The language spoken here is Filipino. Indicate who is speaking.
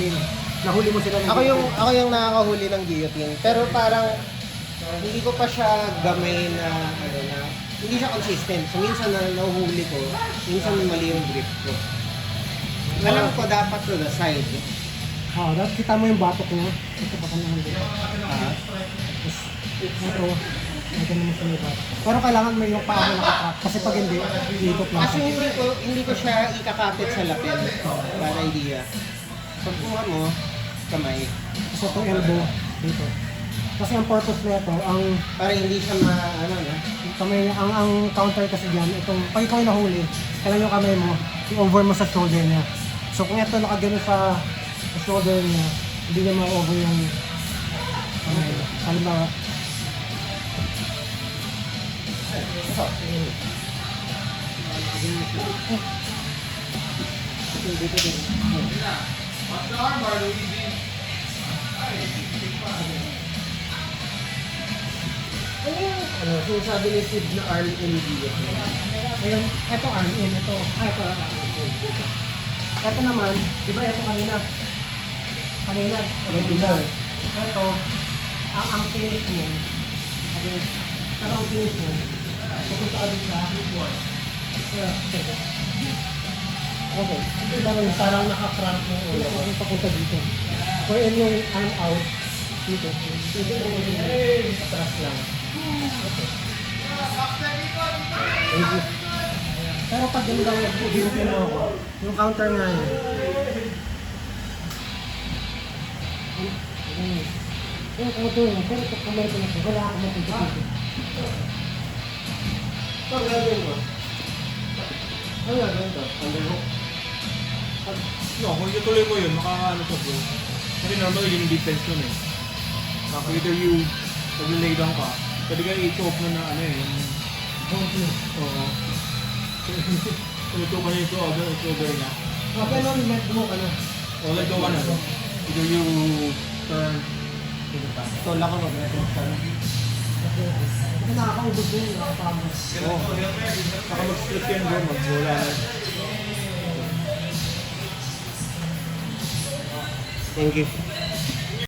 Speaker 1: guillotine. Nahuli mo sila ng
Speaker 2: Ako yung nakakahuli ng guillotine. Pero parang hindi ko pa siya gamay na hindi siya consistent. So minsan na nahuhuli ko, minsan mali yung grip ko. Alam ko dapat to the side.
Speaker 1: Oo, dapat kita mo yung batok niya. Ito pa kanya ng dito. Tapos, ito. May ganun mo siya yung batok. Pero kailangan may yung paa mo nakatrap. Kasi pag hindi, ikot lang.
Speaker 2: Kasi hindi ko siya ikakapit sa lapel para idea. Pagkuha mo, kamay.
Speaker 1: Tapos itong elbow dito. Kasi ang purpose na ito, ang
Speaker 2: Para hindi siya
Speaker 1: kamay, ang counter kasi dyan, itong pag ikaw yung nahuli, kailangan yung kamay mo, i-over mo sa shoulder niya. So kung ito nakagano sa shoulder niya, hindi niya ma-over yung kamay. Halimbawa, dito din.
Speaker 2: sinasabi ni Sid na arm in guillotine.
Speaker 1: Ayun, ito arm in, ito naman, di ba ito kanina, regular. Ito, ang finish mo, pero ang finish mo, pupunta ka din sa okay. Ito ba yung parang naka-crank mo ulo, papunta dito. So yun yung arm out, dito. Dito yung atras lang. Pero pag ganun daw ginutin mo ako, yung counter nga yun. Yung counter yun, pero pag kamay ko na siya, wala akong matutupin.
Speaker 2: Ito gagawin mo. Ano gagawin ito? Underhook?
Speaker 3: Kung ituloy mo yun, makakaano ka bro. Kasi normally yun yung defense nun eh. Either you, pag lay down ka, pwede ka i-choke mo na ano eh. Oo. Ito ka na yung shoulder niya.
Speaker 1: Okay, no, let go ka na.
Speaker 3: O let go ka na. Either you turn.
Speaker 2: Tol ako mag-let go ka na.
Speaker 1: Kasi nakakaubos din, nakapamos.
Speaker 3: Oo. Saka mag-split yan bro, mag-bola na.
Speaker 2: Thank you.